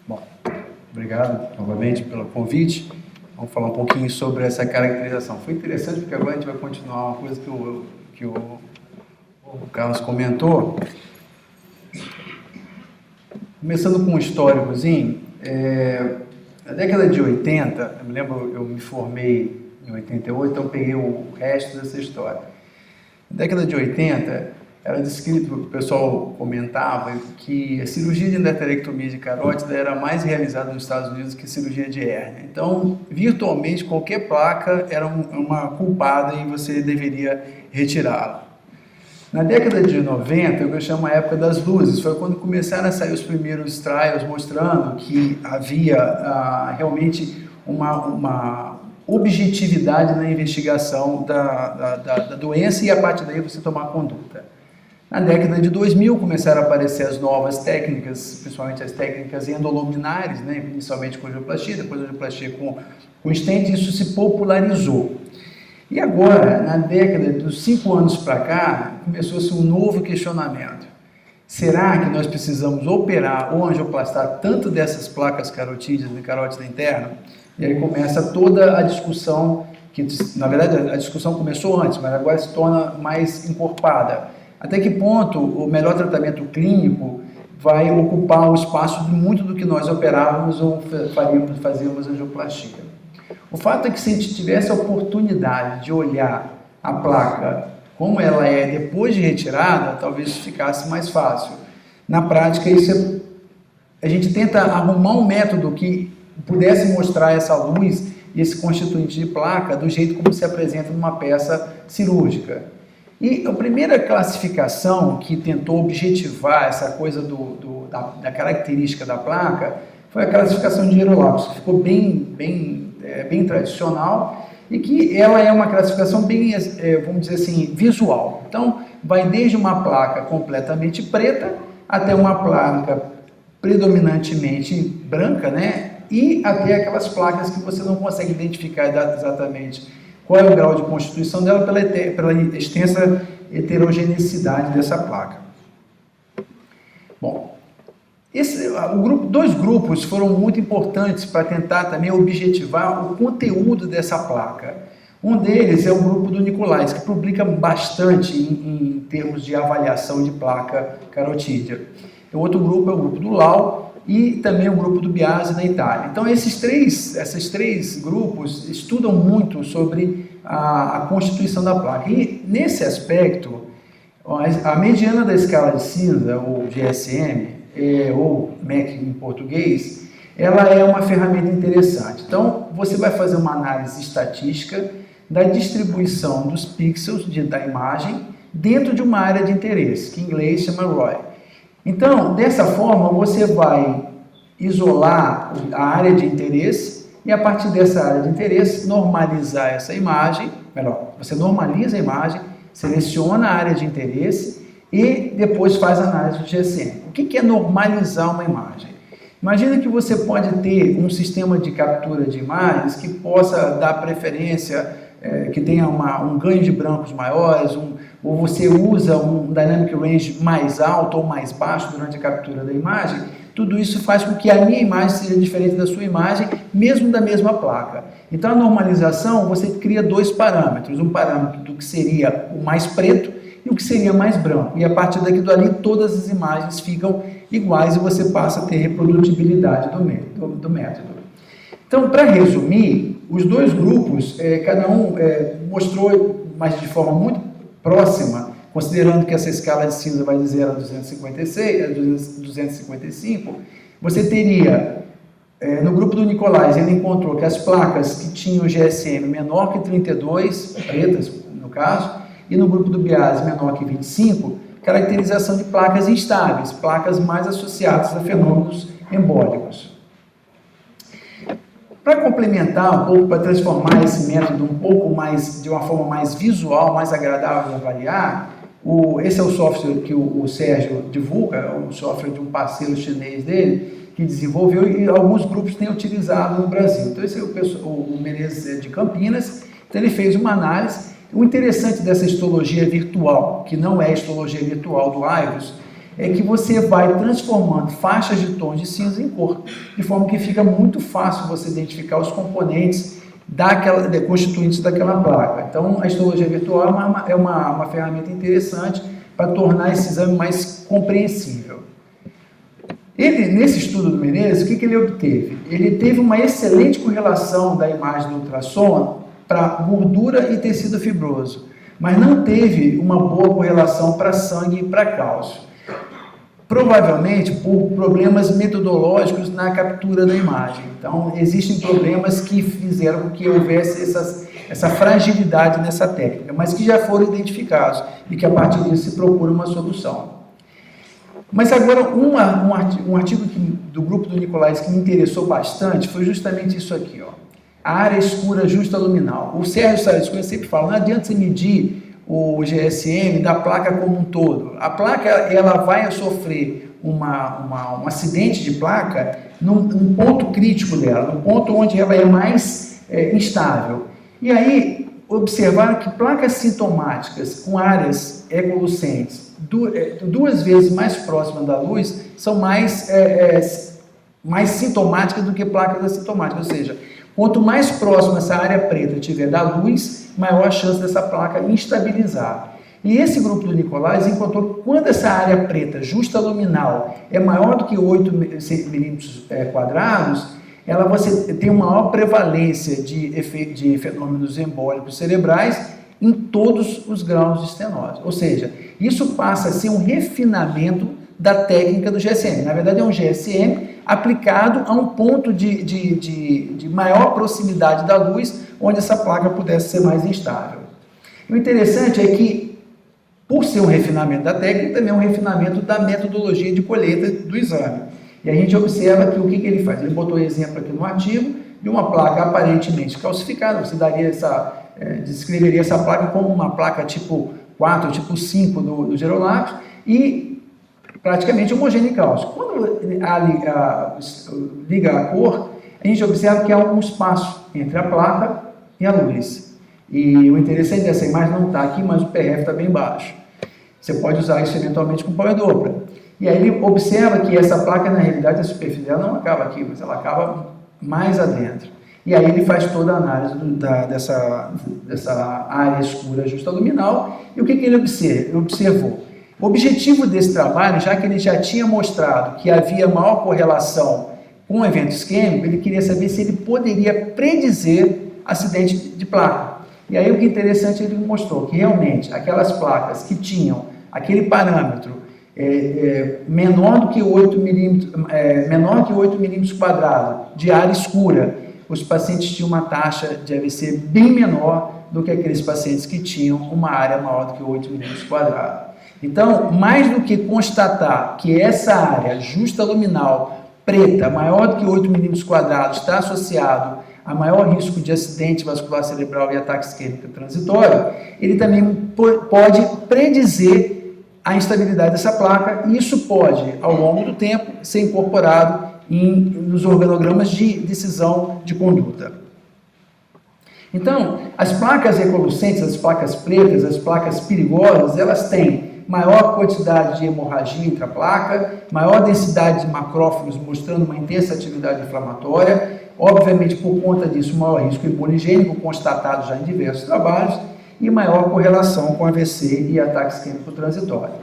Bom, obrigado novamente pelo convite. Vamos falar um pouquinho sobre essa caracterização. Foi interessante porque agora a gente vai continuar uma coisa que o Carlos comentou. Começando com um históricozinho, na década de 80, eu me lembro, eu me formei em 88, então eu peguei o resto dessa história. Na década de 80, era descrito, o pessoal comentava que a cirurgia de endarterectomia de carótida era mais realizada nos Estados Unidos que a cirurgia de hérnia. Então, virtualmente, qualquer placa era uma culpada e você deveria retirá-la. Na década de 90, eu chamo a época das luzes, foi quando começaram a sair os primeiros trials mostrando que havia realmente uma objetividade na investigação da doença e a partir daí você tomar conduta. Na década de 2000 começaram a aparecer as novas técnicas, principalmente as técnicas endoluminares, né? Inicialmente com angioplastia, depois angioplastia com stent, isso se popularizou. E agora, na década dos 5 anos para cá, começou-se um novo questionamento. Será que nós precisamos operar ou angioplastar tanto dessas placas carotídeas de carótida interna? E aí começa toda a discussão, que na verdade a discussão começou antes, mas agora se torna mais encorpada. Até que ponto o melhor tratamento clínico vai ocupar o espaço de muito do que nós operávamos ou fazíamos angioplastia? O fato é que se a gente tivesse a oportunidade de olhar a placa como ela é depois de retirada, talvez ficasse mais fácil. Na prática, a gente tenta arrumar um método que pudesse mostrar essa luz e esse constituinte de placa do jeito como se apresenta numa peça cirúrgica. E a primeira classificação que tentou objetivar essa coisa da característica da placa foi a classificação de Hierolapos, que ficou bem tradicional e que ela é uma classificação bem, vamos dizer assim, visual. Então, vai desde uma placa completamente preta até uma placa predominantemente branca, né? E até aquelas placas que você não consegue identificar exatamente qual é o grau de constituição dela pela extensa heterogeneidade dessa placa. Bom, dois grupos foram muito importantes para tentar também objetivar o conteúdo dessa placa. Um deles é o grupo do Nicolais, que publica bastante em termos de avaliação de placa carotídea. O outro grupo é o grupo do Lau e também o grupo do Biasi na Itália. Então esses três grupos estudam muito sobre a constituição da placa. E nesse aspecto, a mediana da escala de cinza, ou GSM, ou MEC em português, ela é uma ferramenta interessante. Então, você vai fazer uma análise estatística da distribuição dos pixels da imagem dentro de uma área de interesse, que em inglês chama ROI. Então, dessa forma, você vai isolar a área de interesse e, a partir dessa área de interesse, normalizar essa imagem, melhor, você normaliza a imagem, seleciona a área de interesse e depois faz a análise do GSM. O que é normalizar uma imagem? Imagina que você pode ter um sistema de captura de imagens que possa dar preferência, que tenha um ganho de brancos maiores, ou você usa um dynamic range mais alto ou mais baixo durante a captura da imagem. Tudo isso faz com que a minha imagem seja diferente da sua imagem, mesmo da mesma placa. Então, a normalização, você cria dois parâmetros. Um parâmetro do que seria o mais preto e o que seria mais branco. E a partir dali, todas as imagens ficam iguais e você passa a ter reprodutibilidade do método. Então, para resumir, os dois grupos, cada um mostrou, mas de forma muito próxima, considerando que essa escala de cinza vai de 0 a 255, você teria, no grupo do Nicolais, ele encontrou que as placas que tinham GSM menor que 32, pretas no caso, e no grupo do Biasi menor que 25, caracterização de placas instáveis, placas mais associadas a fenômenos embólicos. Para complementar um pouco, para transformar esse método um pouco mais, de uma forma mais visual, mais agradável de avaliar, esse é o software que o Sérgio divulga, o software de um parceiro chinês dele, que desenvolveu e alguns grupos têm utilizado no Brasil. Então esse é o Menezes de Campinas, então ele fez uma análise. O interessante dessa histologia virtual, que não é a histologia virtual do IVUS, é que você vai transformando faixas de tons de cinza em cor, de forma que fica muito fácil você identificar os componentes constituintes daquela placa. Então, a histologia virtual é uma ferramenta interessante para tornar esse exame mais compreensível. Nesse estudo do Menezes, o que ele obteve? Ele teve uma excelente correlação da imagem do ultrassom para gordura e tecido fibroso, mas não teve uma boa correlação para sangue e para cálcio. Provavelmente por problemas metodológicos na captura da imagem. Então, existem problemas que fizeram com que houvesse essa fragilidade nessa técnica, mas que já foram identificados e que a partir disso se procura uma solução. Mas agora, um artigo do grupo do Nicolais que me interessou bastante foi justamente isso aqui, ó. A área escura justa luminal. O Sérgio Salles sempre fala, não adianta você medir o GSM da placa como um todo. A placa ela vai sofrer um acidente de placa num ponto crítico dela, no ponto onde ela é mais instável. E aí observaram que placas sintomáticas com áreas ecolucentes duas vezes mais próximas da luz são mais sintomáticas do que placas assintomáticas, ou seja, quanto mais próxima essa área preta tiver da luz, maior a chance dessa placa instabilizar. E esse grupo do Nicolais encontrou que quando essa área preta justa luminal é maior do que 8 milímetros quadrados, você tem uma maior prevalência de fenômenos embólicos cerebrais em todos os graus de estenose. Ou seja, isso passa a ser um refinamento da técnica do GSM. Na verdade, é um GSM aplicado a um ponto de maior proximidade da luz, onde essa placa pudesse ser mais instável. O interessante é que, por ser um refinamento da técnica, também é um refinamento da metodologia de colheita do exame. E a gente observa que o que ele faz? Ele botou exemplo aqui no artigo de uma placa aparentemente calcificada. Você descreveria essa placa como uma placa tipo 4, tipo 5 do Gerolapis e praticamente homogênea em cálcio. Quando liga a cor, a gente observa que há um espaço entre a placa e a luz. E o interessante dessa imagem não está aqui, mas o PRF está bem baixo. Você pode usar isso eventualmente com Power Doppler. E aí ele observa que essa placa, na realidade, a superfície dela não acaba aqui, mas ela acaba mais adentro. E aí ele faz toda a análise dessa área escura justa luminal. E o que ele observou? O objetivo desse trabalho, já que ele já tinha mostrado que havia maior correlação com o evento isquêmico, ele queria saber se ele poderia predizer acidente de placa. E aí o que é interessante, ele mostrou que realmente aquelas placas que tinham aquele parâmetro menor do que 8 milímetros quadrados de área escura, os pacientes tinham uma taxa de AVC bem menor do que aqueles pacientes que tinham uma área maior do que 8 milímetros quadrados. Então, mais do que constatar que essa área justa luminal preta, maior do que 8 milímetros quadrados, está associado a maior risco de acidente vascular cerebral e ataque isquêmico transitório, ele também pode predizer a instabilidade dessa placa, e isso pode, ao longo do tempo, ser incorporado nos organogramas de decisão de conduta. Então, as placas ecolucentes, as placas pretas, as placas perigosas, elas têm maior quantidade de hemorragia intraplaca, maior densidade de macrófagos, mostrando uma intensa atividade inflamatória, obviamente por conta disso, maior risco hipoligênico, constatado já em diversos trabalhos, e maior correlação com AVC e ataque isquêmico transitório.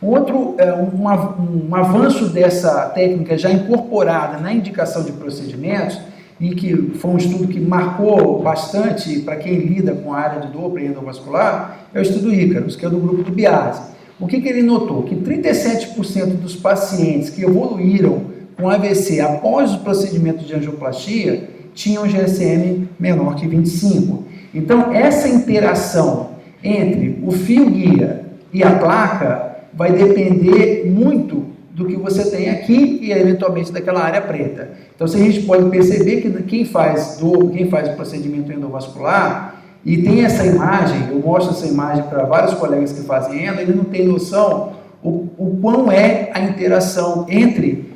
Um avanço dessa técnica já incorporada na indicação de procedimentos, e que foi um estudo que marcou bastante para quem lida com a área de Doppler endovascular, é o estudo Icarus, que é do grupo do Biasi. O que ele notou? Que 37% dos pacientes que evoluíram com AVC após o procedimento de angioplastia tinham GSM menor que 25. Então, essa interação entre o fio guia e a placa vai depender muito do que você tem aqui e, eventualmente, daquela área preta. Então, a gente pode perceber que quem faz o procedimento endovascular e tem essa imagem, eu mostro essa imagem para vários colegas que fazem endo, ele não tem noção o quão é a interação entre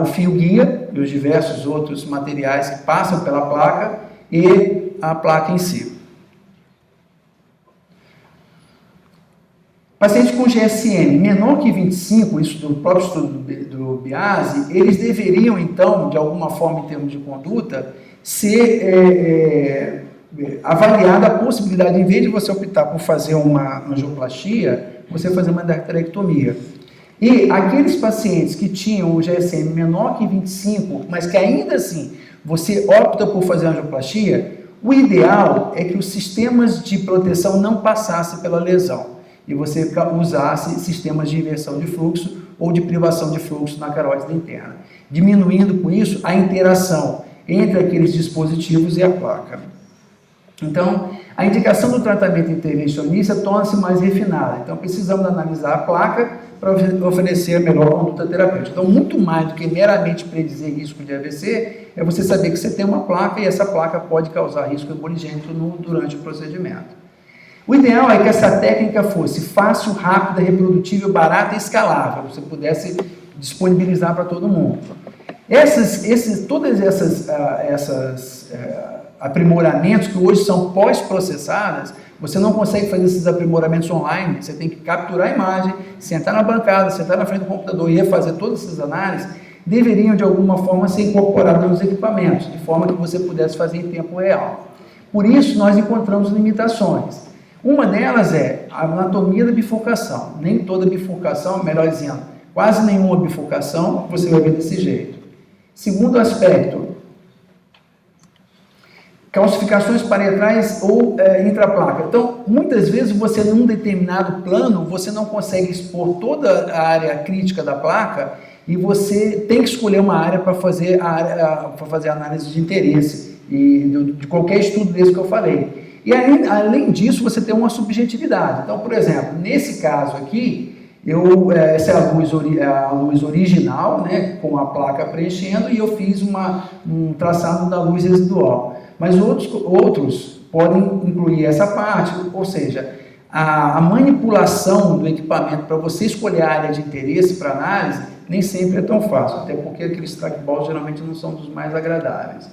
o fio guia e os diversos outros materiais que passam pela placa e a placa em si. Pacientes com GSM menor que 25, isso do próprio estudo do Biasi, eles deveriam, então, de alguma forma, em termos de conduta, ser avaliada a possibilidade, em vez de você optar por fazer uma angioplastia, você fazer uma endarterectomia. E aqueles pacientes que tinham o GSM menor que 25, mas que ainda assim você opta por fazer angioplastia, o ideal é que os sistemas de proteção não passassem pela lesão e você usasse sistemas de inversão de fluxo ou de privação de fluxo na carótida interna, diminuindo com isso a interação entre aqueles dispositivos e a placa. Então, a indicação do tratamento intervencionista torna-se mais refinada. Então, precisamos analisar a placa para oferecer a melhor conduta terapêutica. Então, muito mais do que meramente predizer risco de AVC, é você saber que você tem uma placa e essa placa pode causar risco hemorragênico durante o procedimento. O ideal é que essa técnica fosse fácil, rápida, reprodutível, barata e escalável, você pudesse disponibilizar para todo mundo. Todas essas aprimoramentos que hoje são pós-processadas, você não consegue fazer esses aprimoramentos online, você tem que capturar a imagem, sentar na bancada, sentar na frente do computador e refazer todas essas análises, deveriam de alguma forma ser incorporadas nos equipamentos, de forma que você pudesse fazer em tempo real. Por isso, nós encontramos limitações. Uma delas é a anatomia da bifurcação. Nem toda bifurcação, melhor dizendo, quase nenhuma bifurcação você vai ver desse jeito. Segundo aspecto, calcificações paretrais ou intraplaca. Então, muitas vezes você, num determinado plano, você não consegue expor toda a área crítica da placa e você tem que escolher uma área para fazer a análise de interesse e de qualquer estudo desse que eu falei. E além disso, você tem uma subjetividade. Então, por exemplo, nesse caso aqui, essa é a luz original, né, com a placa preenchendo, e eu fiz um traçado da luz residual. Mas outros podem incluir essa parte, ou seja, a manipulação do equipamento para você escolher a área de interesse para análise nem sempre é tão fácil, até porque aqueles trackballs geralmente não são dos mais agradáveis.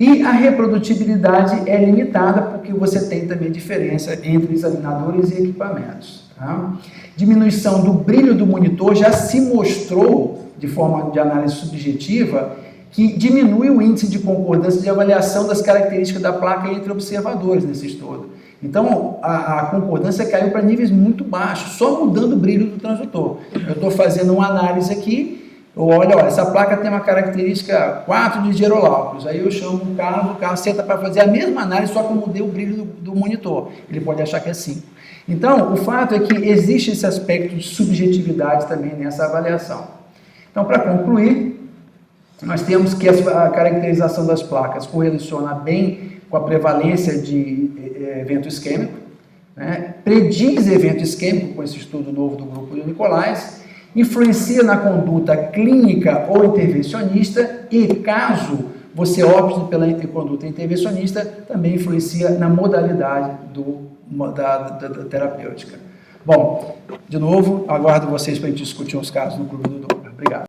E a reprodutibilidade é limitada porque você tem também diferença entre examinadores e equipamentos. Tá? Diminuição do brilho do monitor já se mostrou, de forma de análise subjetiva, que diminui o índice de concordância de avaliação das características da placa entre observadores nesse estudo. Então, a concordância caiu para níveis muito baixos, só mudando o brilho do transdutor. Eu estou fazendo uma análise aqui, olha, essa placa tem uma característica 4 de Gerolaucus, aí eu chamo o carro senta para fazer a mesma análise, só que eu mudei o brilho do monitor. Ele pode achar que é 5. Então, o fato é que existe esse aspecto de subjetividade também nessa avaliação. Então, para concluir, nós temos que a caracterização das placas correlaciona bem com a prevalência de evento isquêmico, né? Prediz evento isquêmico com esse estudo novo do grupo do Nicolais, influencia na conduta clínica ou intervencionista e, caso você opte pela conduta intervencionista, também influencia na modalidade da terapêutica. Bom, de novo, aguardo vocês para a gente discutir os casos no Clube do Doppler. Obrigado.